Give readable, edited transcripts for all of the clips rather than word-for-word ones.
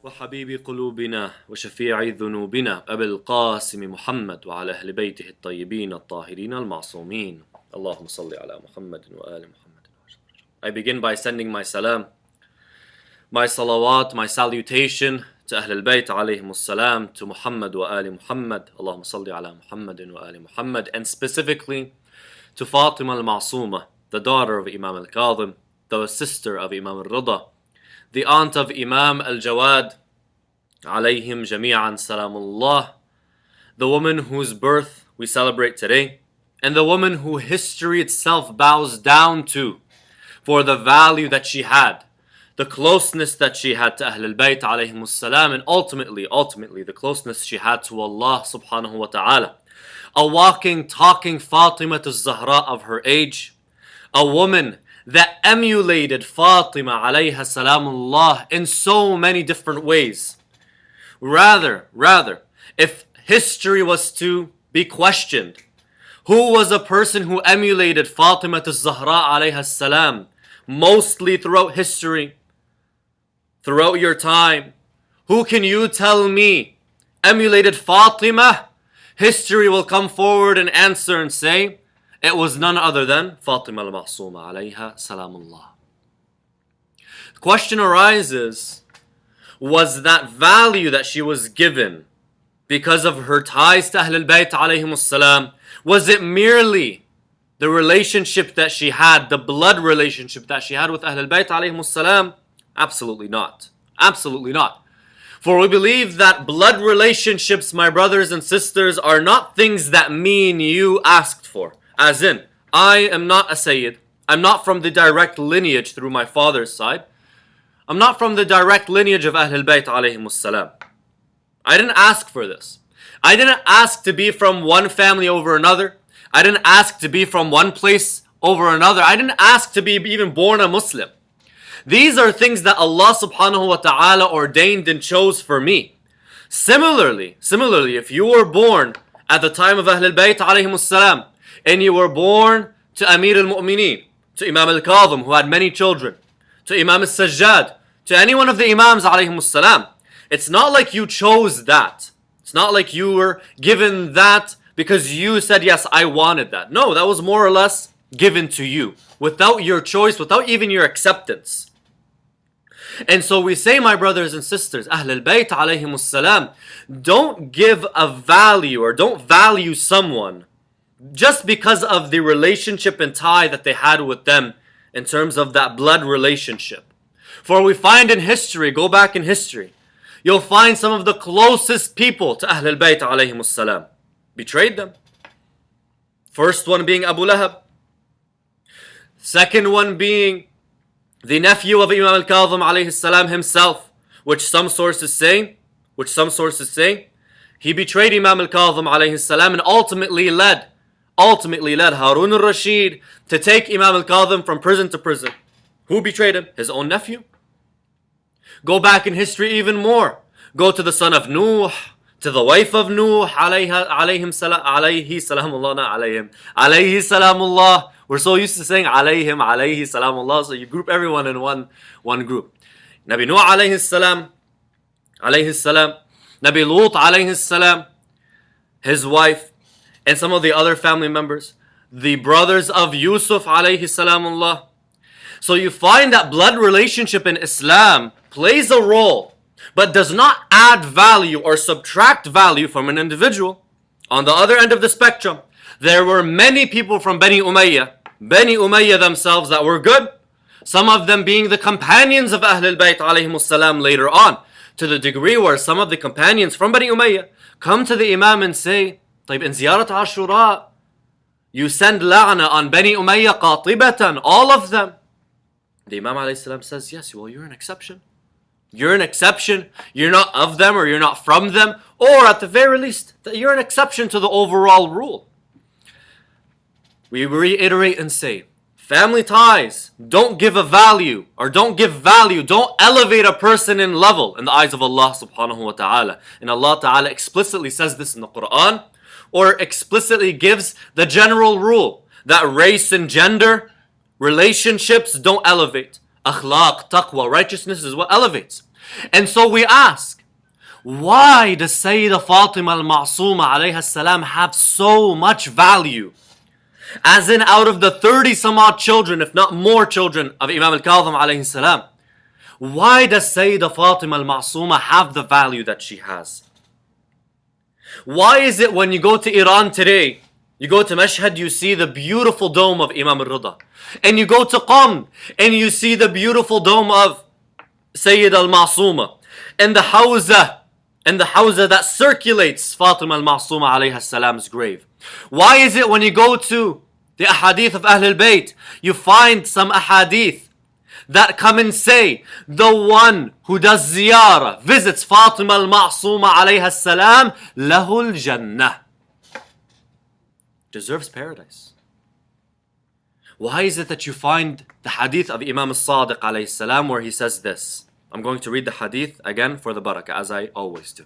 وحبيب قلوبنا وشفيع ذنوبنا أبي القاسم محمد وعلى أهل بيته الطيبين الطاهرين المعصومين اللهم صل على محمد وآل محمد. I begin by sending my salam, my salawat, my salutation to Ahl al-Bayt alayhim as-salam, to Muhammad wa Ali Muhammad, Allahumma salli ala Muhammadin wa Ali Muhammad, and specifically to Fatima al-Masuma, the daughter of Imam al-Kadhim, the sister of Imam al-Rida, the aunt of Imam al-Jawad, alayhim jami'an salamullah, the woman whose birth we celebrate today, and the woman who history itself bows down to for the value that she had, the closeness that she had to Ahl al-Bayt alayhim as-salam, and ultimately the closeness she had to Allah subhanahu wa ta'ala. A walking, talking Fatima al-Zahra of her age, a woman that emulated Fatima alayha salamullah in so many different ways. Rather, if history was to be questioned, who was a person who emulated Fatima al-Zahra alayha salam mostly throughout history, throughout your time? Who can you tell me emulated Fatima? History will come forward and answer and say, it was none other than Fatima al-Masuma alayha salamullah. The question arises, was that value that she was given because of her ties to Ahl al-Bayt alayhim as-salam, was it merely the relationship that she had, the blood relationship that she had with Ahl al-Bayt alayhim as-salam? Absolutely not. Absolutely not. For we believe that blood relationships, my brothers and sisters, are not things that me and you asked for. As in, I am not a Sayyid. I'm not from the direct lineage through my father's side. I'm not from the direct lineage of Ahl al-Bayt alayhim as-salam. I didn't ask for this. I didn't ask to be from one family over another. I didn't ask to be from one place over another. I didn't ask to be even born a Muslim. These are things that Allah subhanahu wa ta'ala ordained and chose for me. Similarly, if you were born at the time of Ahl al-Bayt alayhim as-salam, and you were born to Amir al-Mu'mineen, to Imam al-Kadhim who had many children, to Imam al-Sajjad, to any one of the Imams alayhim as-salam, it's not like you chose that. It's not like you were given that because you said, yes, I wanted that. No, that was more or less given to you without your choice, without even your acceptance. And so we say, my brothers and sisters, Ahl al-Bayt alayhim as-salam, don't give a value or don't value someone just because of the relationship and tie that they had with them in terms of that blood relationship. For we find in history, go back in history, you'll find some of the closest people to Ahl al-Bayt alayhim as-salam betrayed them. First one being Abu Lahab. Second one being the nephew of Imam al-Kadhim alayhi salam himself, which some sources say, he betrayed Imam al-Kadhim alayhi salam and ultimately led Harun al-Rashid to take Imam al-Kadhim from prison to prison. Who betrayed him? His own nephew. Go back in history even more. Go to the son of Nuh, to the wife of Nuh, alayhi salamullah. We're so used to saying alayhi salamullah, so you group everyone in one group. Nabi Nuh alayhi salam, Nabi Lut alayhi salam, his wife, and some of the other family members, the brothers of Yusuf alayhi salamullah. So you find that blood relationship in Islam plays a role, but does not add value or subtract value from an individual. On the other end of the spectrum, there were many people from Bani Umayyah themselves that were good. Some of them being the companions of Ahl al-Bayt alayhim as-salam later on, to the degree where some of the companions from Bani Umayyah come to the Imam and say, in Ziyarat Ashura, you send la'na on Bani Umayyah qatibatan, all of them. The Imam alayhi salam says, yes, well, you're an exception. You're an exception. You're not of them or you're not from them. Or at the very least, that you're an exception to the overall rule. We reiterate and say, family ties don't give a value or don't elevate a person in level in the eyes of Allah subhanahu wa ta'ala. And Allah ta'ala explicitly says this in the Quran, or explicitly gives the general rule that race and gender relationships don't elevate. Akhlaq, taqwa, righteousness is what elevates. And so we ask, why does Sayyida Fatima al-Ma'suma alayha salam have so much value? As in, out of the 30 some odd children, if not more children of Imam al-Kadhim alayhi salam, why does Sayyida Fatima al-Ma'suma have the value that she has? Why is it when you go to Iran today, you go to Mashhad, you see the beautiful dome of Imam al-Rida, and you go to Qum and you see the beautiful dome of Sayyida al-Ma'suma, and the hawza that circulates Fatima al-Ma'suma alayha salam's grave? Why is it when you go to the ahadith of Ahl al-Bayt, you find some ahadith that come and say, the one who does ziyarah, visits Fatima al-Ma'suma alayha salam, lahul jannah, deserves paradise? Why is it that you find the hadith of Imam al-Sadiq alayhi salam where he says this? I'm going to read the hadith again for the barakah, as I always do.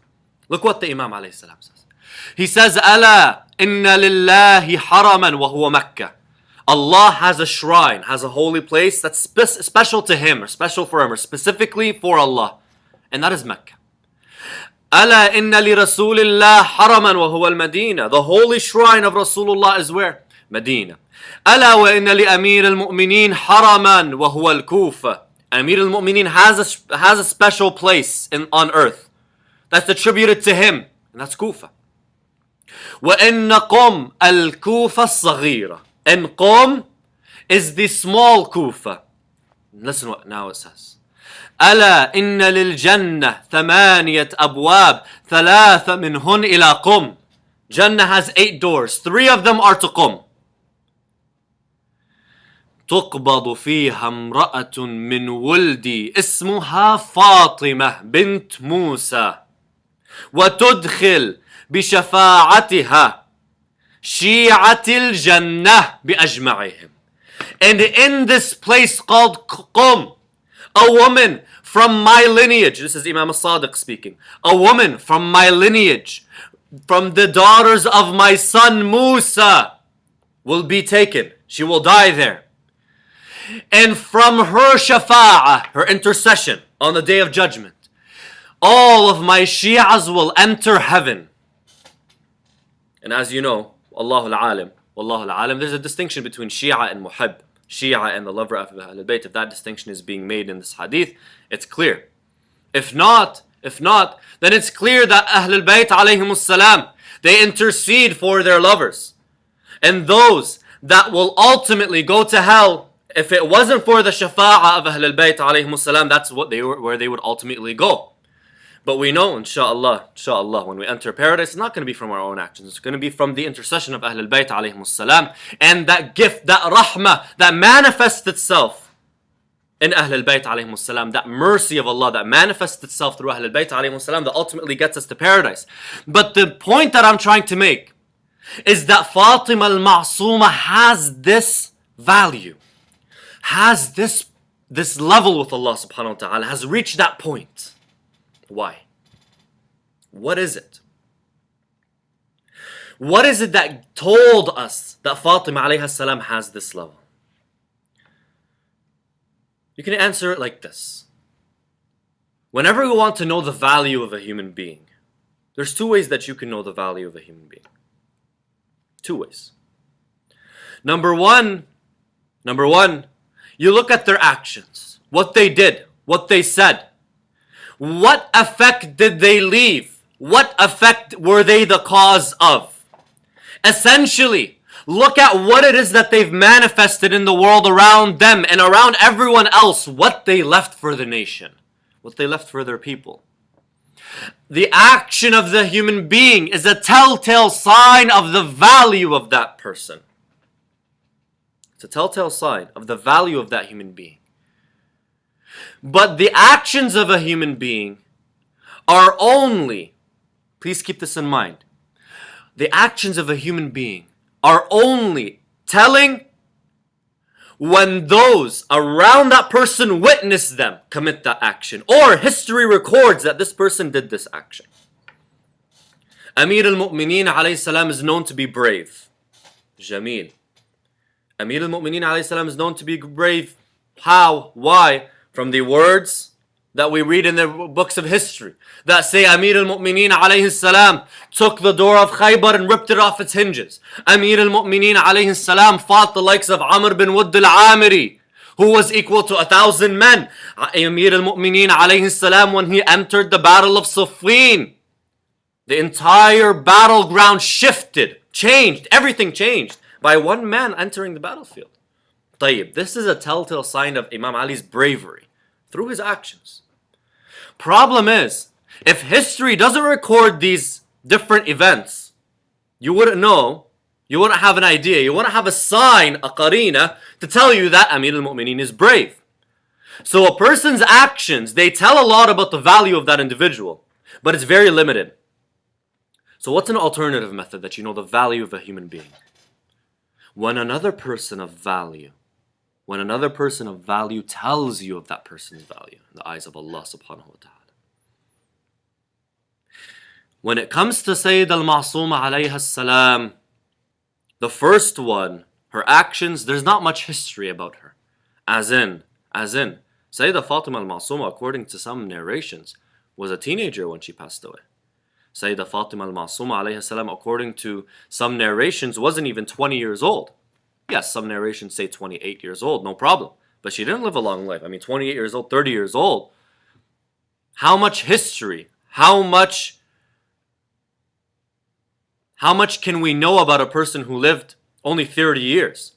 Look what the Imam alayhi salam says. He says, Ala inna lillahi haraman wa huwa Makkah. Allah has a shrine, has a holy place that's special to Him, or special for Him, or specifically for Allah. And that is Mecca. Ala inna li Rasulillah haraman wa huwa al-Madina. The holy shrine of Rasulullah is where? Medina. Ala wa inna li Amir al-Mu'mineen haraman wa huwa al-Kufa. Amir al-Mu'mineen has a special place on earth that's attributed to him, and that's Kufa. Wa inna Qum al-Kufa as-Saghira. And Qum is the small Kufa. Listen what now it says. ألا إن للجنة ثمانية أبواب ثلاثة منهن إلى قم. Jannah has 8 doors. 3 of them are to Qum. تقبض فيها امرأة من ولدي اسمها فاطمة بنت موسى وتدخل بشفاعتها شيعة الجنة بأجمعهم. And in this place called Qum, a woman from my lineage, this is Imam al-Sadiq speaking, a woman from my lineage, from the daughters of my son Musa, will be taken. She will die there. And from her shafa'ah, her intercession on the day of judgment, all of my Shi'as will enter heaven. And as you know, Wallahu al-alim, there's a distinction between Shia and Muhib. Shia and the lover of Ahlul Bayt. If that distinction is being made in this hadith, it's clear. If not, then it's clear that Ahlul Bayt alayhimus salam, they intercede for their lovers. And those that will ultimately go to hell, if it wasn't for the shafa'ah of Ahlul Bayt alayhimus salam, that's where they would ultimately go. But we know, inshallah, when we enter paradise, it's not going to be from our own actions. It's going to be from the intercession of Ahlul Bayt alayhimus salam. And that gift, that rahmah, that manifests itself in Ahlul Bayt alayhimus salam, that mercy of Allah that manifests itself through Ahlul Bayt alayhimus salam, that ultimately gets us to paradise. But the point that I'm trying to make is that Fatima al-Ma'suma has this value, has this level with Allah subhanahu wa ta'ala, has reached that point. Why? What is it? What is it that told us that Fatima alayha salam has this level? You can answer it like this. Whenever you want to know the value of a human being, there's 2 ways that you can know the value of a human being. 2 ways. Number one, you look at their actions, what they did, what they said. What effect did they leave? What effect were they the cause of? Essentially, look at what it is that they've manifested in the world around them and around everyone else, what they left for the nation, what they left for their people. The action of the human being is a telltale sign of the value of that person. It's a telltale sign of the value of that human being. But the actions of a human being are only, please keep this in mind, the actions of a human being are only telling when those around that person witness them commit that action, or history records that this person did this action. Amir al-Mu'mineen alayhi salam is known to be brave. Jameel. Amir al-Mu'mineen alayhi salam is known to be brave. How? Why? From the words that we read in the books of history that say Amir al-Mu'mineen alayhi salam took the door of Khaybar and ripped it off its hinges. Amir al-Mu'mineen alayhi salam fought the likes of Amr bin Wudd al-Amiri, who was equal to 1,000 men. Amir al-Mu'mineen alayhi salam, when he entered the battle of Siffin, the entire battleground shifted, changed, everything changed by one man entering the battlefield. Tayyib, this is a telltale sign of Imam Ali's bravery through his actions. Problem is, if history doesn't record these different events, you wouldn't know, you wouldn't have an idea, you wouldn't have a sign, a qarina, to tell you that Amir al-Mu'mineen is brave. So a person's actions, they tell a lot about the value of that individual, but it's very limited. So what's an alternative method that you know the value of a human being? When another person of value tells you of that person's value in the eyes of Allah subhanahu wa ta'ala. When it comes to Sayyida Masuma alayha salam, the first one, her actions, there's not much history about her. As in, Sayyida Fatima al-Masuma, according to some narrations, was a teenager when she passed away. Sayyida Fatima al-Masuma alayha salam, according to some narrations, wasn't even 20 years old. Yes, some narrations say 28 years old, no problem. But she didn't live a long life. I mean, 28 years old, 30 years old. How much history, how much can we know about a person who lived only 30 years?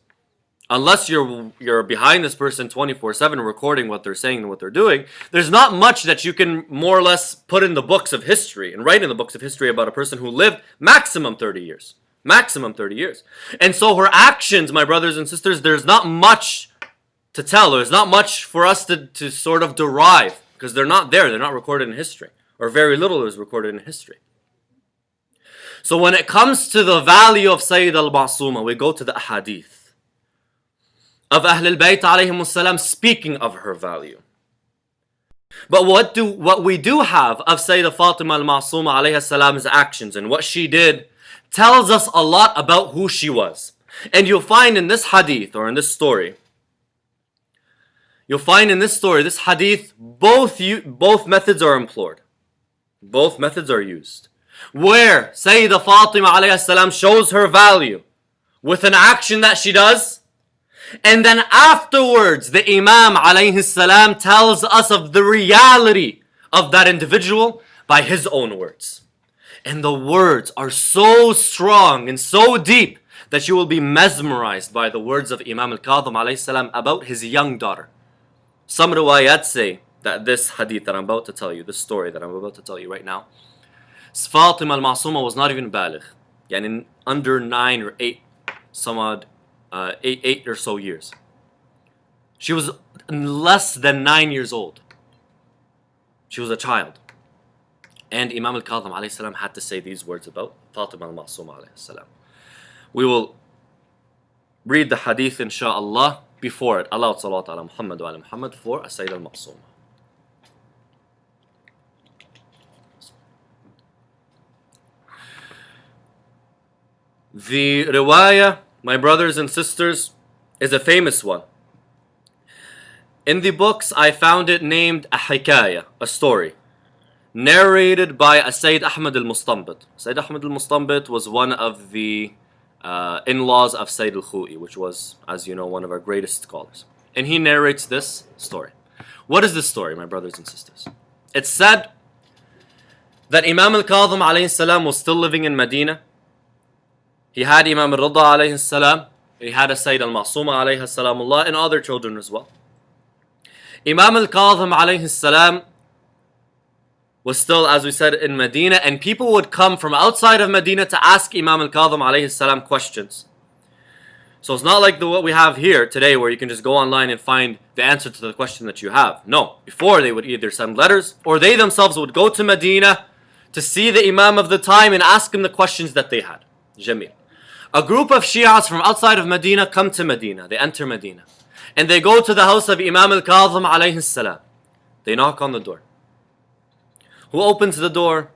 Unless you're behind this person 24/7 recording what they're saying and what they're doing, there's not much that you can more or less put in the books of history and write in the books of history about a person who lived maximum 30 years. Maximum 30 years. And so her actions, my brothers and sisters, there's not much to tell. There's not much for us to sort of derive, because they're not there. They're not recorded in history. Or very little is recorded in history. So when it comes to the value of Sayyida al-Masuma, we go to the ahadith of Ahlul Bayt alayhimus salam speaking of her value. But what we do have of Sayyida Fatima al-Masuma alayha salam's actions and what she did tells us a lot about who she was. And you'll find in this hadith, or in this story, this hadith, both methods are employed. Both methods are used. Where Sayyida Fatima alayhi salam shows her value with an action that she does, and then afterwards the Imam alayhi salam tells us of the reality of that individual by his own words. And the words are so strong and so deep that you will be mesmerized by the words of Imam al-Kadhim alayhi salam about his young daughter. Some riwayat say that this hadith that I'm about to tell you, this story that I'm about to tell you right now, Fatima al-Masuma was not even baligh, yani under 9 or 8, some odd, 8 or so years. She was less than 9 years old. She was a child. And Imam al-Kadhim alayhi salam had to say these words about Fatima al-Masuma alayhi salam. We will read the hadith insha'Allah before it. Allah salawat ala Muhammad wa ala Muhammad for Sayyida al-Masuma. The riwayah, my brothers and sisters, is a famous one. In the books, I found it named a hikayah, a story, narrated by Sayyid Ahmad al-Mustanbit. Sayyid Ahmad al-Mustanbit was one of the in-laws of Sayyid al-Khu'i, which was, as you know, one of our greatest scholars. And he narrates this story. What is this story, my brothers and sisters? It's said that Imam al-Kadhim alayhi salam was still living in Medina. He had Imam al-Rida alayhi salam. He had a Sayyida al-Masuma alayhi salamullah and other children as well. Imam al-Kadhim alayhi salam was still, as we said, in Medina, and people would come from outside of Medina to ask Imam al-Kadhim alayhi salam questions. So it's not like what we have here today where you can just go online and find the answer to the question that you have. No, before they would either send letters or they themselves would go to Medina to see the Imam of the time and ask him the questions that they had. Jamil. A group of Shias from outside of Medina come to Medina. They enter Medina. And they go to the house of Imam al-Kadhim alayhi salam. They knock on the door. Who opens the door?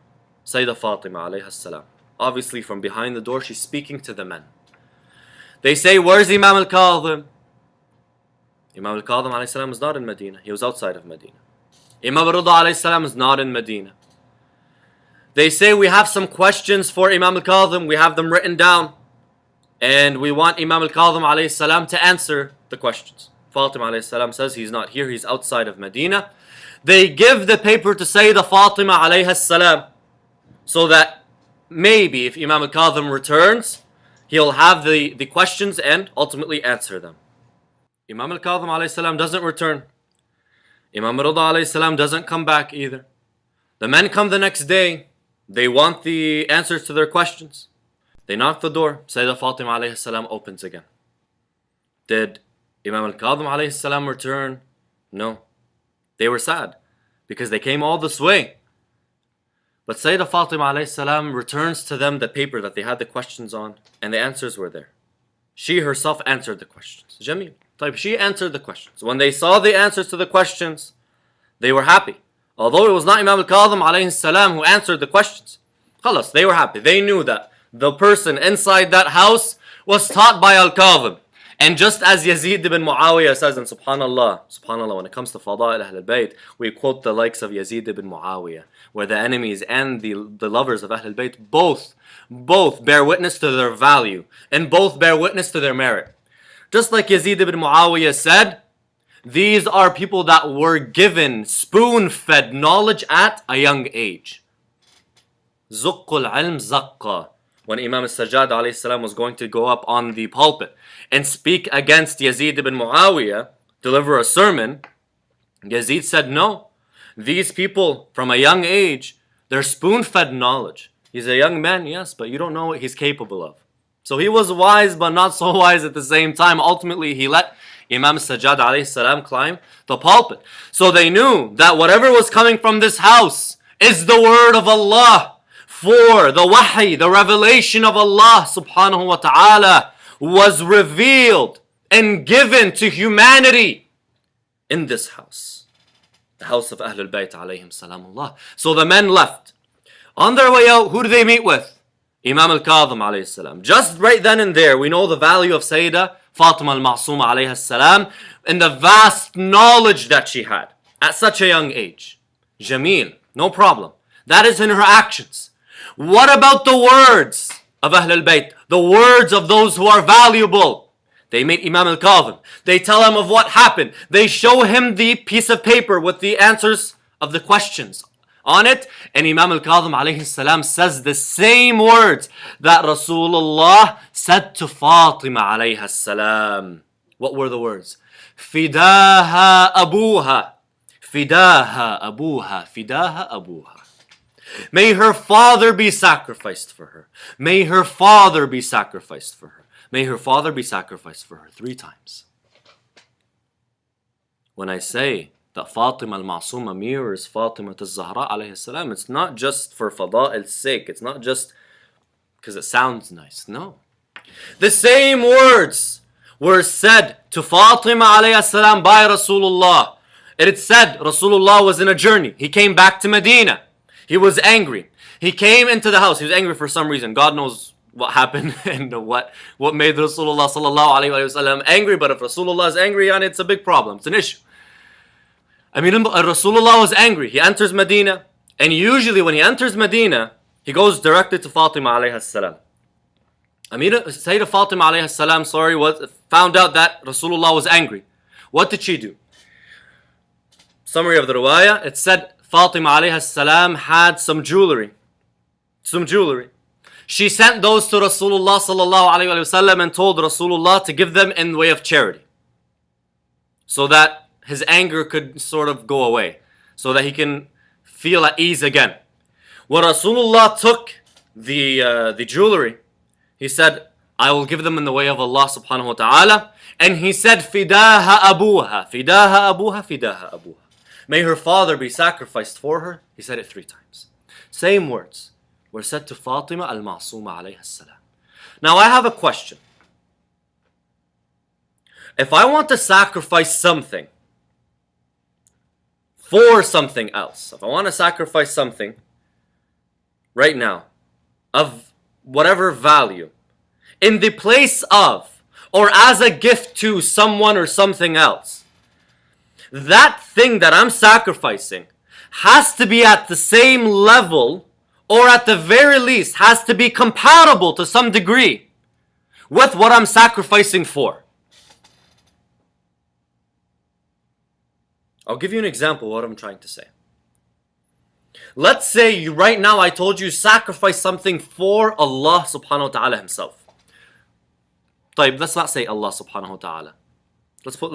Sayyida Fatima alayhi salam. Obviously from behind the door she's speaking to the men. They say, where's Imam al-Kadhim? Imam al-Kadhim alayhi salam was not in Medina. He was outside of Medina. Imam Rida alayhi salam is not in Medina. They say, we have some questions for Imam al-Kadhim. We have them written down. And we want Imam al-Kadhim alayhi salam to answer the questions. Fatima alayhi salam says he's not here. He's outside of Medina. They give the paper to Sayyida Fatima alayhi salam, so that maybe if Imam al-Kadhim returns, he'll have the questions and ultimately answer them. Imam al-Kadhim alayhi salam doesn't return. Imam Rida alayhi salam doesn't come back either. The men come the next day. They want the answers to their questions. They knock the door. Sayyida Fatima alayhi salam opens again. Did Imam al-Kadhim alayhi salam return? No. They were sad because they came all this way. But Sayyida Fatima alayhi salam returns to them the paper that they had the questions on, and the answers were there. She herself answered the questions. Jamil. She answered the questions. When they saw the answers to the questions, they were happy. Although it was not Imam al-Kadhim alayhi salam who answered the questions. Khalas, they were happy. They knew that the person inside that house was taught by al-Kadhim. And just as Yazid ibn Muawiyah says, and subhanallah, when it comes to Fada'il Ahl al-Bayt, we quote the likes of Yazid ibn Muawiyah, where the enemies and the lovers of Ahl al-Bayt both bear witness to their value, and both bear witness to their merit. Just like Yazid ibn Muawiyah said, these are people that were given spoon-fed knowledge at a young age. Zuqqul ilm zaqqa. When Imam al-Sajjad alayhi salam was going to go up on the pulpit and speak against Yazid ibn Muawiyah, deliver a sermon, Yazid said, no, these people from a young age, they're spoon-fed knowledge. He's a young man, yes, but you don't know what he's capable of. So he was wise, but not so wise at the same time. Ultimately, he let Imam al-Sajjad alayhi salam climb the pulpit. So they knew that whatever was coming from this house is the word of Allah. For the wahi, the revelation of Allah subhanahu wa ta'ala was revealed and given to humanity in this house. The house of Ahlul Bayt alayhim salamullah. So the men left. On their way out, who do they meet with? Imam al-Kadhim alayhi salam. Just right then and there, we know the value of Sayyida Fatima al-Masuma alayhi salam and the vast knowledge that she had at such a young age. Jameel, no problem. That is in her actions. What about the words of Ahlul Bayt? The words of those who are valuable. They meet Imam al-Kadhim. They tell him of what happened. They show him the piece of paper with the answers of the questions on it. And Imam al-Kadhim alayhi salam says the same words that Rasulullah said to Fatima alayhi salam. What were the words? Fidaha abuha. Fidaha abuha. Fidaha abuha. May her father be sacrificed for her. May her father be sacrificed for her. May her father be sacrificed for her 3 times. When I say that Fatima al-Masuma mirrors Fatima al-Zahra alayhi salam, it's not just for fada'il's sake. It's not just because it sounds nice. No. The same words were said to Fatima alayhi salam by Rasulullah. It said Rasulullah was in a journey. He came back to Medina. He was angry. He came into the house. He was angry for some reason. God knows what happened and what made Rasulullah sallallahu alayhi wa sallam angry. But if Rasulullah is angry, and it's a big problem. It's an issue. I mean, Rasulullah was angry. He enters Medina. And usually when he enters Medina, he goes directly to Fatima alayhi salam. Sayyida Fatima alayhi salam, found out that Rasulullah was angry. What did she do? Summary of the riwayah, it said Fatima alayhi salam had some jewelry. She sent those to Rasulullah sallallahu alayhi wa sallam and told Rasulullah to give them in the way of charity. So that his anger could sort of go away. So that he can feel at ease again. When Rasulullah took the jewelry, he said, I will give them in the way of Allah subhanahu wa ta'ala. And he said, Fidaha abuha, Fidaha abuha, Fidaha abuha. May her father be sacrificed for her. He said it 3 times. Same words were said to Fatima al-Masuma alayha salam. Now I have a question. If I want to sacrifice something for something else, if I want to sacrifice something right now of whatever value in the place of or as a gift to someone or something else, that thing that I'm sacrificing has to be at the same level, or at the very least has to be compatible to some degree with what I'm sacrificing for. I'll give you an example of what I'm trying to say. Let's say right now I told you sacrifice something for Allah subhanahu wa ta'ala himself. طيب, let's not say Allah subhanahu wa ta'ala. Let's put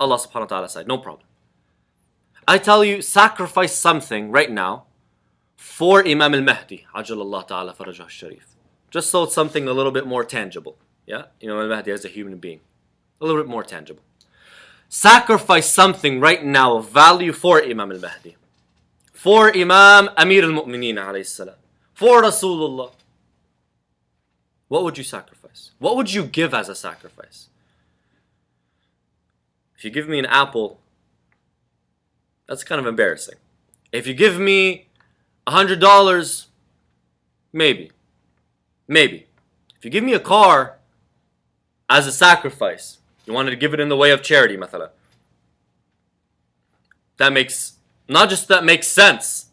Allah subhanahu wa ta'ala aside, no problem. I tell you sacrifice something right now for Imam al-Mahdi, Ajalallah ta'ala farajah al-Sharif. Just so it's something a little bit more tangible. Yeah, Imam al-Mahdi as a human being. A little bit more tangible. Sacrifice something right now of value for Imam al-Mahdi. For Imam Amir al-Mu'mineen alayhi salam. For Rasulullah. What would you sacrifice? What would you give as a sacrifice? If you give me an apple, that's kind of embarrassing. If you give me $100, maybe. Maybe. If you give me a car as a sacrifice, you wanted to give it in the way of charity, mathalan. That makes, not just that makes sense,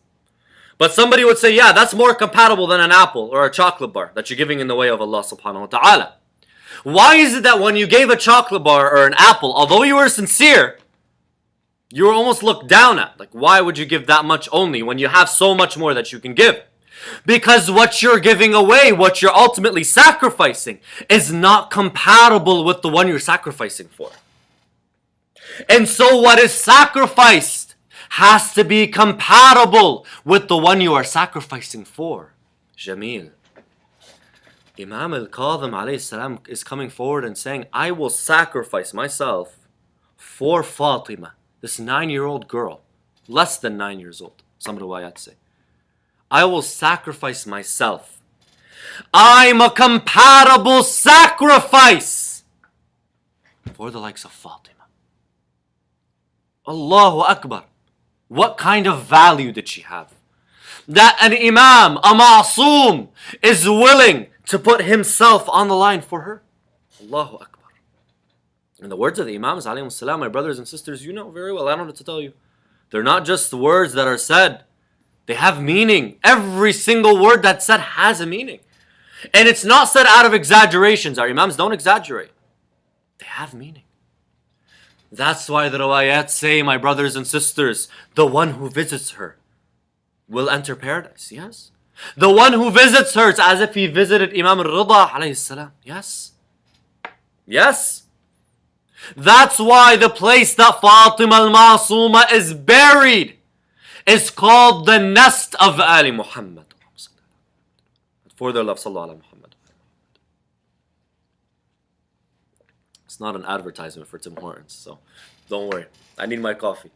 but somebody would say, yeah, that's more compatible than an apple or a chocolate bar that you're giving in the way of Allah subhanahu wa ta'ala. Why is it that when you gave a chocolate bar or an apple, although you were sincere, you were almost looked down at? Like, why would you give that much only when you have so much more that you can give? Because what you're giving away, what you're ultimately sacrificing, is not compatible with the one you're sacrificing for. And so what is sacrificed has to be compatible with the one you are sacrificing for. Jameel. Imam al-Kadhim alayhi salam is coming forward and saying, I will sacrifice myself for Fatima, this 9-year-old girl, less than 9 years old, some riwayat say. I will sacrifice myself. I'm a compatible sacrifice for the likes of Fatima. Allahu Akbar. What kind of value did she have? That an Imam, a Ma'soom, is willing to put himself on the line for her. Allahu Akbar. In the words of the Imams, alayhi salam, my brothers and sisters, you know very well, I don't have to tell you. They're not just the words that are said. They have meaning. Every single word that's said has a meaning. And it's not said out of exaggerations. Our Imams don't exaggerate. They have meaning. That's why the riwayat say, my brothers and sisters, the one who visits her will enter paradise. Yes. The one who visits her, it's as if he visited Imam al-Rida alayhi salam. Yes. Yes. That's why the place that Fatima al-Masuma is buried is called the nest of Ali Muhammad. For their love, sallallahu ala Muhammad. It's not an advertisement for Tim Hortons, so don't worry. I need my coffee.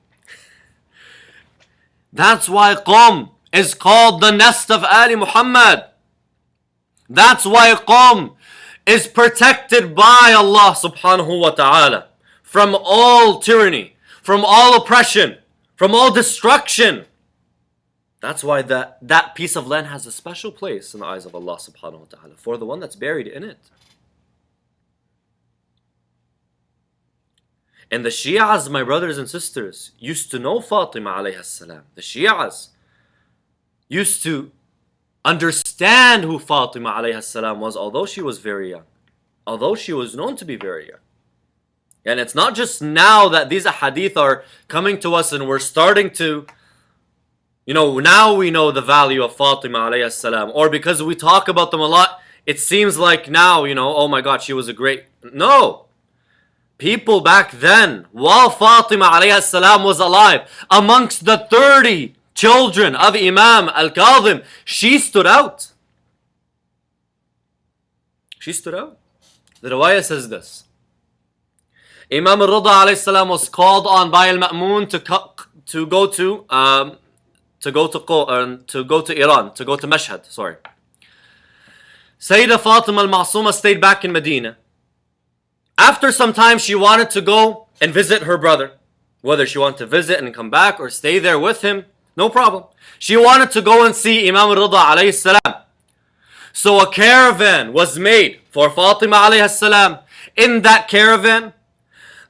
That's why Qum is called the nest of Ali Muhammad. That's why Qum is protected by Allah subhanahu wa ta'ala from all tyranny, from all oppression, from all destruction. That's why that piece of land has a special place in the eyes of Allah subhanahu wa ta'ala for the one that's buried in it. And the Shi'as, my brothers and sisters, used to know Fatima alayhi salam. The Shi'as used to understand who Fatima alayhi salam was, although she was very young. Although she was known to be very young. And it's not just now that these hadith are coming to us and we're starting to, now we know the value of Fatima alayhi salam. Or because we talk about them a lot, it seems like now, oh my God, she was a great... No! People back then, while Fatima alayhi salam was alive, amongst the 30 children of Imam al-Kadhim, she stood out. She stood out. The riwayah says this. Imam al-Rida alayhi salam was called on by al-Ma'mun to go to Iran, to go to Mashhad, sorry. Sayyida Fatima al-Masuma stayed back in Medina. After some time, she wanted to go and visit her brother. Whether she wanted to visit and come back or stay there with him, no problem. She wanted to go and see Imam al-Rida alayhi salam. So a caravan was made for Fatima alayhi salam. In that caravan,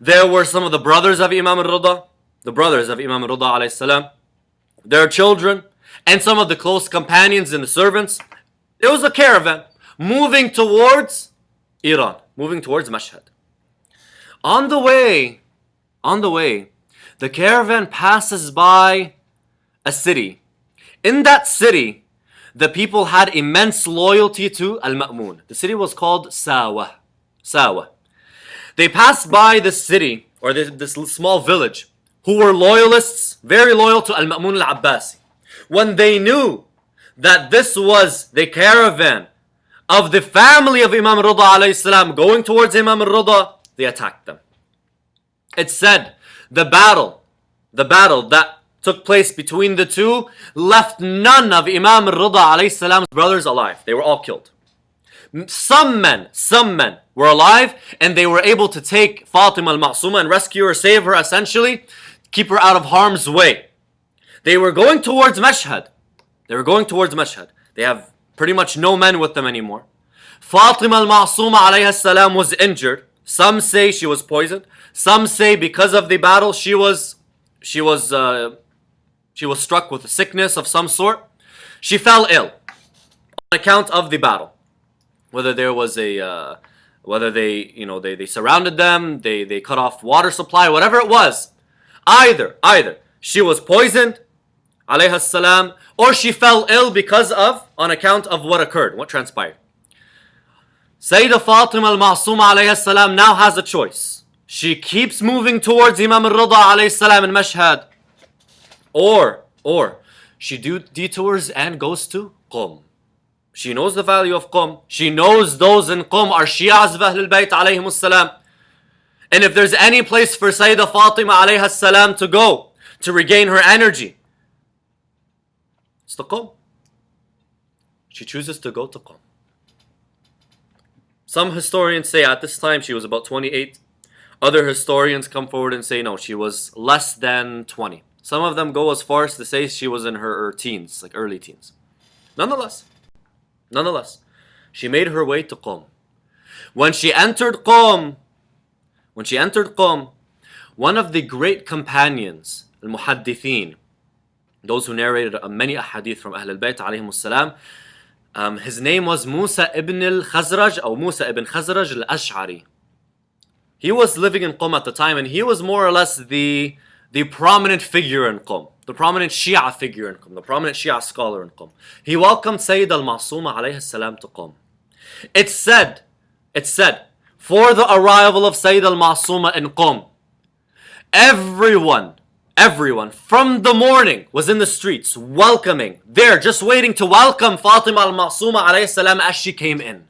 there were some of the brothers of Imam al-Rida. the brothers of Imam Rida alayhi salam, their children, and some of the close companions and the servants. It was a caravan moving towards Iran, moving towards Mashhad. On the way, the caravan passes by a city. In that city, the people had immense loyalty to Al-Ma'mun. The city was called Sawa. They passed by this city, or this small village, who were loyalists, very loyal to Al-Ma'mun al-Abbasi. When they knew that this was the caravan of the family of Imam Rida alayhi salam going towards Imam Rida, they attacked them. It said the battle that took place between the two left none of Imam Rida alayhi salam's brothers alive. They were all killed. Some men were alive, and they were able to take Fatima al-Ma'suma and rescue her, save her essentially, keep her out of harm's way. They were going towards Mashhad. They have pretty much no men with them anymore. Fatima al-Ma'suma alayha salam was injured. Some say she was poisoned. Some say because of the battle she was struck with a sickness of some sort. She fell ill on account of the battle. Whether there was whether they surrounded them, they cut off water supply, whatever it was. Either she was poisoned, alayha salam, or she fell ill on account of what occurred, what transpired. Sayyida Fatima al-Ma'suma alayha salam now has a choice. She keeps moving towards Imam al-Rida alayhi salam in Mashhad, or she detours and goes to Qum. She knows the value of Qum. She knows those in Qum are Shi'as of Ahlul Bayt alayhimus salam. And if there's any place for Sayyida Fatima alayha salam to go to regain her energy, it's to Qum. She chooses to go to Qum. Some historians say at this time she was about 28. Other historians come forward and say no, she was less than 20. Some of them go as far as to say she was in her teens, like early teens. Nonetheless, she made her way to Qum. When she entered Qum, one of the great companions, al-Muhaddithin, those who narrated many ahadith from Ahlul Bayt alayhimus salam, his name was Musa ibn al-Khazraj, or Musa ibn Khazraj al-Ash'ari. He was living in Qum at the time, and he was more or less the prominent figure in Qum, the prominent Shia figure in Qum, the prominent Shia scholar in Qum. He welcomed Sayyida al-Masuma alayhi salam to Qum. It said, for the arrival of Sayyida al-Masuma in Qum, everyone from the morning was in the streets welcoming, there just waiting to welcome Fatima al-Masuma alayhi salam as she came in.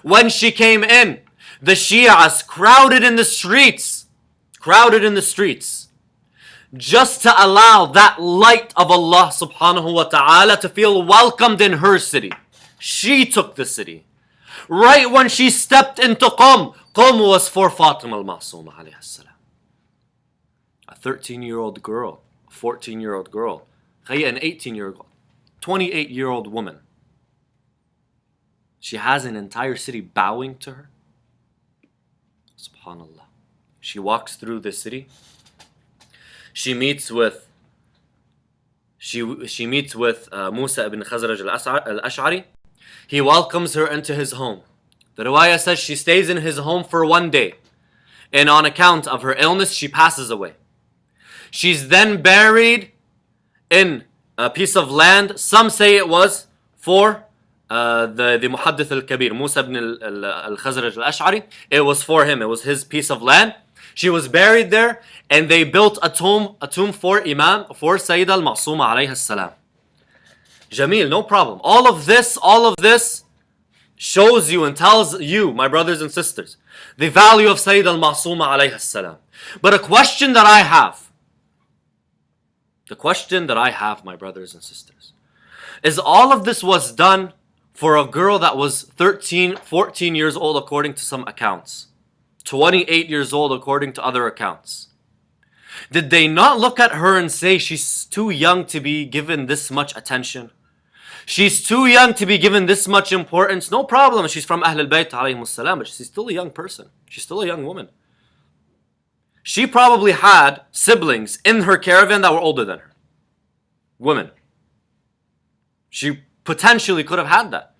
When she came in, the Shias crowded in the streets, just to allow that light of Allah subhanahu wa ta'ala to feel welcomed in her city. She took the city. Right when she stepped into Qum was for Fatima al-Masuma alayhi salam. A 13-year-old girl, a 14-year-old girl, an 18-year-old girl, 28-year-old woman. She has an entire city bowing to her. SubhanAllah. She walks through the city. She meets with Musa ibn Khazraj al-Ash'ari. He welcomes her into his home. The riwayah says she stays in his home for one day. And on account of her illness, she passes away. She's then buried in a piece of land. Some say it was for the Muhaddith al-Kabir, Musa ibn al-Khazraj al-Ash'ari. It was for him. It was his piece of land. She was buried there, and they built a tomb for Sayyida al-Ma'suma alayhi salam. Jameel, no problem. All of this shows you and tells you, my brothers and sisters, the value of Sayyida al-Ma'suma alayhi salam. But a question that I have, my brothers and sisters, is all of this was done for a girl that was 13, 14 years old according to some accounts. 28 years old according to other accounts. Did they not look at her and say she's too young to be given this much attention? She's too young to be given this much importance. No problem, she's from Ahlul Bayt alayhimus salam, but she's still a young person. She's still a young woman. She probably had siblings in her caravan that were older than her. Women. She potentially could have had that.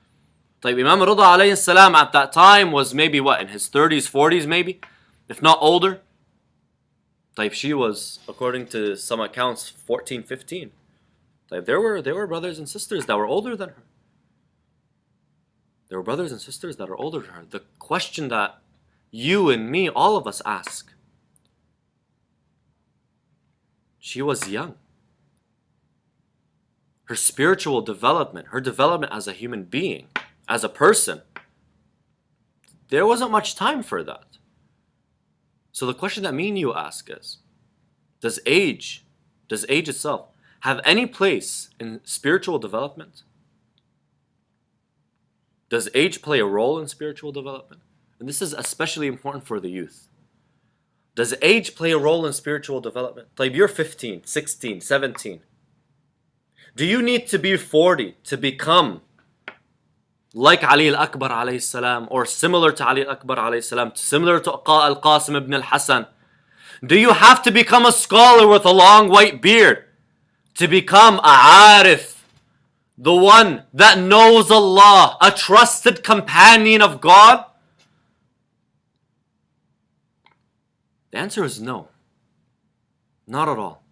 Like Imam Rida alayhi salam at that time was maybe what, in his 30s, 40s maybe, if not older. Like she was, according to some accounts, 14, 15. Like there were brothers and sisters that were older than her. There were brothers and sisters that are older than her. The question that you and me, all of us ask, she was young. Her spiritual development, her development as a human being, as a person, there wasn't much time for that. So the question that me and you ask is, does age itself have any place in spiritual development? Does age play a role in spiritual development? And this is especially important for the youth. Does age play a role in spiritual development? Like you're 15, 16, 17. Do you need to be 40 to become like Ali al-Akbar alayhi salam, or similar to Ali al-Akbar alayhi salam, similar to al-Qasim ibn al-Hasan? Do you have to become a scholar with a long white beard to become a arif, the one that knows Allah, a trusted companion of God? The answer is no. Not at all.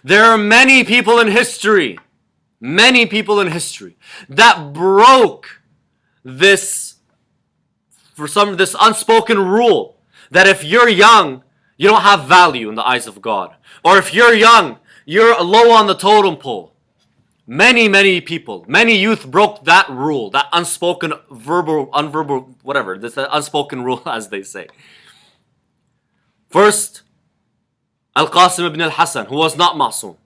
There are many people in history that broke this unspoken rule that if you're young, you don't have value in the eyes of God. Or if you're young, you're low on the totem pole. Many people, many youth broke that rule, that unspoken, unverbal, whatever, this unspoken rule as they say. First, Al-Qasim ibn al-Hasan, who was not ma'soom.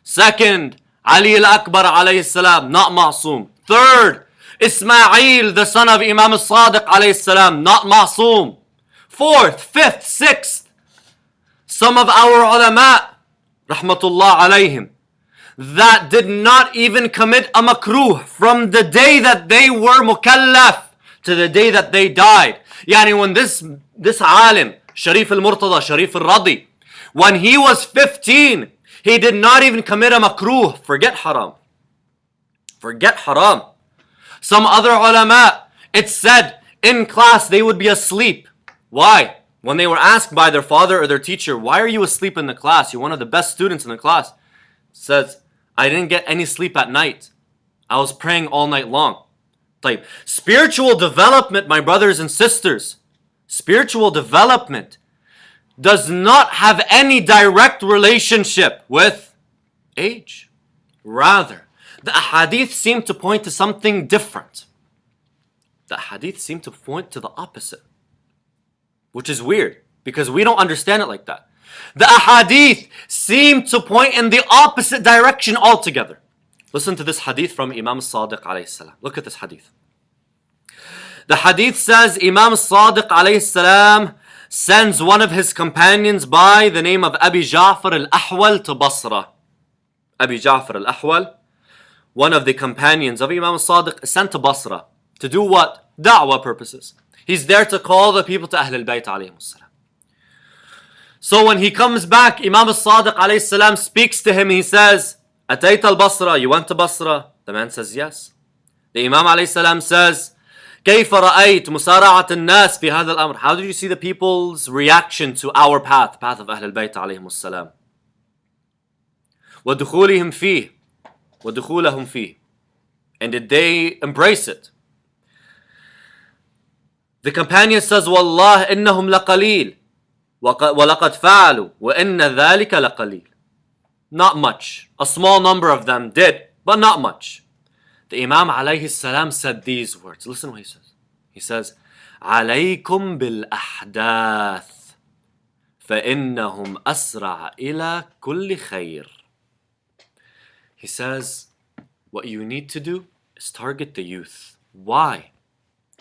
Second, Ali al-Akbar alayhi salam, not ma'soom. Third, Ismail, the son of Imam al-Sadiq alayhi salam, not ma'soom. Fourth, fifth, sixth, some of our ulama, rahmatullah alayhim, that did not even commit a makruh from the day that they were mukallaf to the day that they died. Yani when this alim, Sharif al-Murtada, Sharif al-Radi, when he was 15, he did not even commit a makruh. Forget haram. Some other ulama, it said in class they would be asleep. Why? When they were asked by their father or their teacher, why are you asleep in the class? You're one of the best students in the class. Says, I didn't get any sleep at night. I was praying all night long. Type. Spiritual development, my brothers and sisters, spiritual development does not have any direct relationship with age. Rather, the ahadith seem to point to something different. The ahadith seem to point to the opposite, which is weird because we don't understand it like that. The ahadith seem to point in the opposite direction altogether. Listen to this hadith from Imam Sadiq alayhi salam. Look at this hadith. The hadith says Imam Sadiq alayhi salam sends one of his companions by the name of Abi Ja'far al-Ahwal to Basra. Abi Ja'far al-Ahwal, one of the companions of Imam Sadiq, is sent to Basra to do what? Da'wah purposes. He's there to call the people to Ahl al-Bayt alayhim salam. So when he comes back, Imam Sadiq alayhi salam speaks to him. He says, Atayt al-Basra, you went to Basra? The man says, yes. The Imam alayhi salam says, كيف رأيت مسارعة الناس في هذا الأمر? How did you see the people's reaction to our path of Ahl al-Bayt عليهم السلام? ودخولهم فيه. And did they embrace it? The companion says, والله إنهم لقليل ولقد فعلوا وإن ذلك لقليل. Not much. A small number of them did, but not much. The Imam alayhi salam said these words. Listen what he says. He says, عليكم بالأحداث فإنهم أسرع إلى كل خير. He says, what you need to do is target the youth. Why?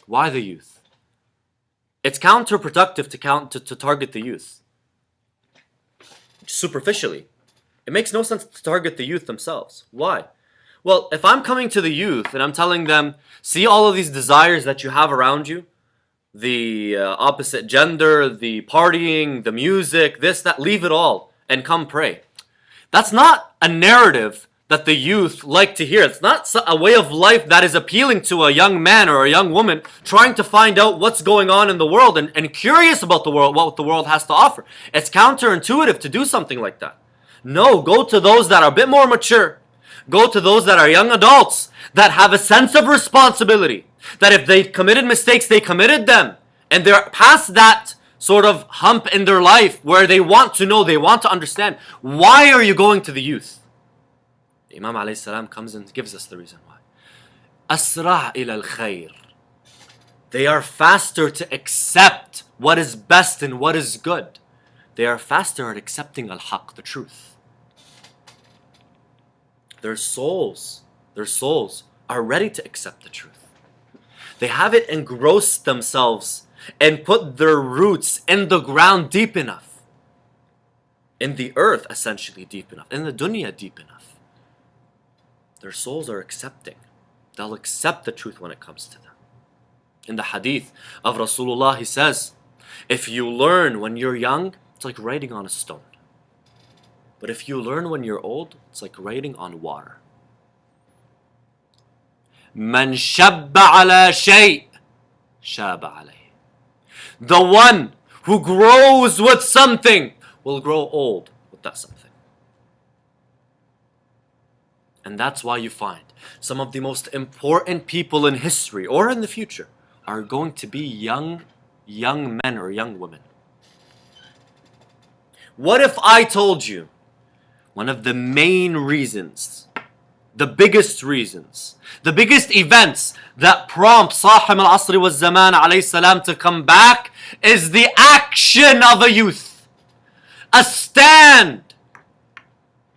Why the youth? It's counterproductive to target the youth. Superficially. It makes no sense to target the youth themselves. Why? Well, if I'm coming to the youth and I'm telling them, see all of these desires that you have around you, the opposite gender, the partying, the music, this, that, leave it all and come pray. That's not a narrative that the youth like to hear. It's not a way of life that is appealing to a young man or a young woman trying to find out what's going on in the world and curious about the world, what the world has to offer. It's counterintuitive to do something like that. No, go to those that are a bit more mature. Go to those that are young adults that have a sense of responsibility. That if they committed mistakes, they committed them. And they're past that sort of hump in their life where they want to know, they want to understand. Why are you going to the youth? Imam alayhi salam comes and gives us the reason why. Asra' ila al-khayr. They are faster to accept what is best and what is good. They are faster at accepting al-haq, the truth. Their souls are ready to accept the truth. They haven't engrossed themselves and put their roots in the ground deep enough. In the earth, essentially deep enough. In the dunya, deep enough. Their souls are accepting. They'll accept the truth when it comes to them. In the hadith of Rasulullah, he says, if you learn when you're young, it's like writing on a stone. But if you learn when you're old, it's like writing on water. Man shabba ala shay, shaba alayh. The one who grows with something will grow old with that something. And that's why you find some of the most important people in history or in the future are going to be young men or young women. What if I told you one of the main reasons, the biggest reasons, the biggest events that prompt Sahib al-Asri wa Zaman alayhi salam to come back is the action of a youth. A stand.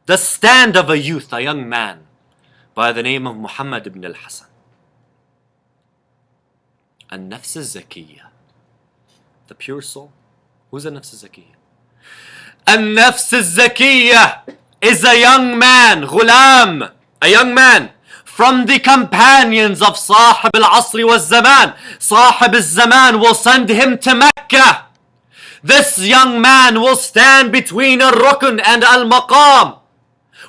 The stand of a youth, a young man by the name of Muhammad ibn al-Hasan. An-Nafs al-Zakiyya. The pure soul. Who's a-Nafs al-Zakiyya? An-Nafs al-Zakiyya is a young man, ghulam, a young man from the companions of Sahib al-Asri wa Zaman. Sahib al-Zaman will send him to Mecca. This young man will stand between al-Rukn and al-Maqam,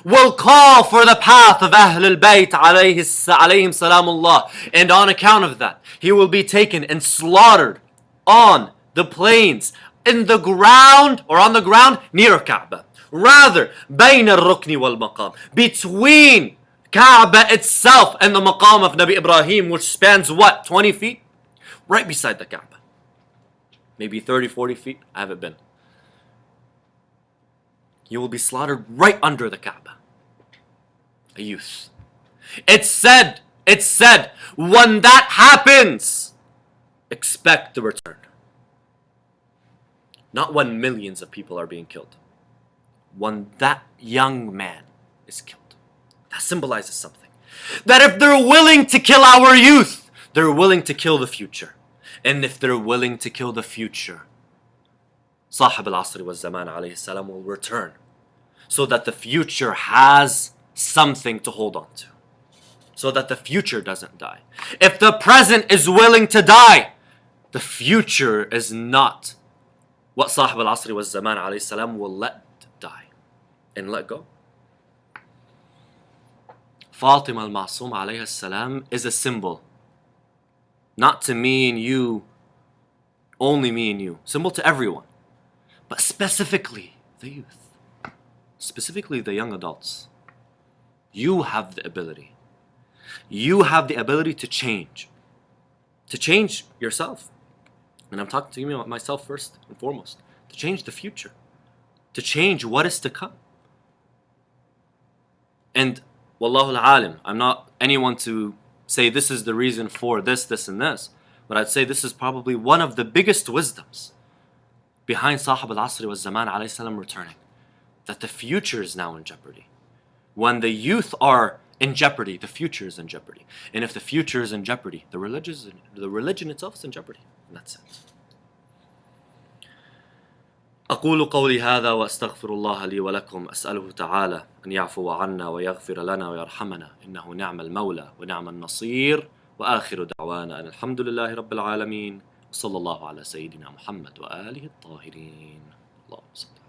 will call for the path of Ahl al-Bayt alayhim salamullah. And on account of that, he will be taken and slaughtered on the plains, in the ground, or on the ground near Kaaba. Rather, بين الركن والمقام, between Kaaba itself and the maqam of Nabi Ibrahim, which spans what, 20 feet? Right beside the Kaaba. Maybe 30, 40 feet, I haven't been. You will be slaughtered right under the Kaaba. A youth. It's said, when that happens, expect the return. Not when millions of people are being killed. When that young man is killed. That symbolizes something. That if they're willing to kill our youth, they're willing to kill the future. And if they're willing to kill the future, Sahib al-Asri wa Zaman alayhi salam will return. So that the future has something to hold on to. So that the future doesn't die. If the present is willing to die, the future is not what Sahib al-Asri wa Zaman alayhi salam will let die and let go. Fatima al-Masum alayhi salam is a symbol. Not to me and you, only me and you. Symbol to everyone. But specifically the youth. Specifically the young adults. You have the ability. You have the ability to change. To change yourself. And I'm talking to you about myself first and foremost. To change the future. To change what is to come. And Wallahu al-alim, I'm not anyone to say this is the reason for this, this, and this. But I'd say this is probably one of the biggest wisdoms behind Sahib al-Asri wa Zaman alayhi salam returning. That the future is now in jeopardy. When the youth are in jeopardy, the future is in jeopardy. And if the future is in jeopardy, the religion itself is in jeopardy. And that's it. أقول قولي هذا وأستغفر الله لي ولكم أسأله تعالى أن يعفو عنا ويغفر لنا ويرحمنا إنه نعم المولى ونعم النصير وآخر دعوانا أن الحمد لله رب العالمين صلى الله على سيدنا محمد وآله الطاهرين. اللهم صل